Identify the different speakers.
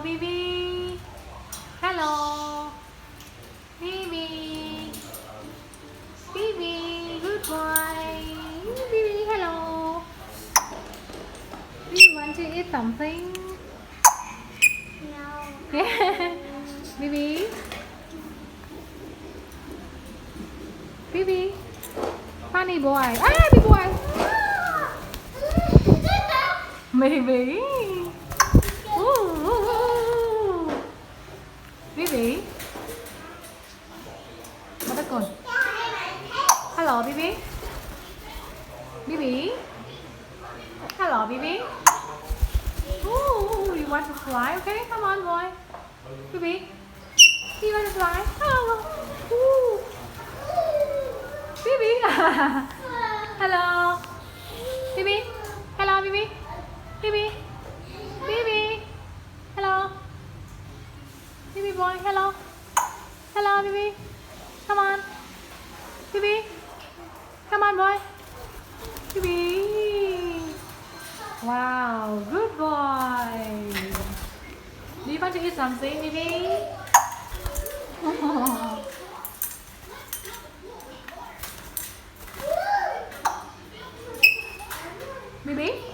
Speaker 1: Bibi. Hello. Bibi. Bibi, good boy. Bibi, hello. Do you want to eat something?
Speaker 2: No.
Speaker 1: Yeah. Bibi. Bibi. Funny boy. Ah, big boy. Bibi. Ooh. Bibi. What a con. Hello, Bibi. Bibi. Hello, Bibi. Ooh, you want to fly? Okay, come on, boy. Bibi. You want to fly? Oh. Ooh. Bibi. Hello. Bibi. Hello, Bibi. Bibi. Bibi. Hello. Bibi boy, hello. Hello, Bibi. Come on. Bibi. Come on, boy. Bibi. Wow, good boy. Do you want to eat something, Bibi? Bibi?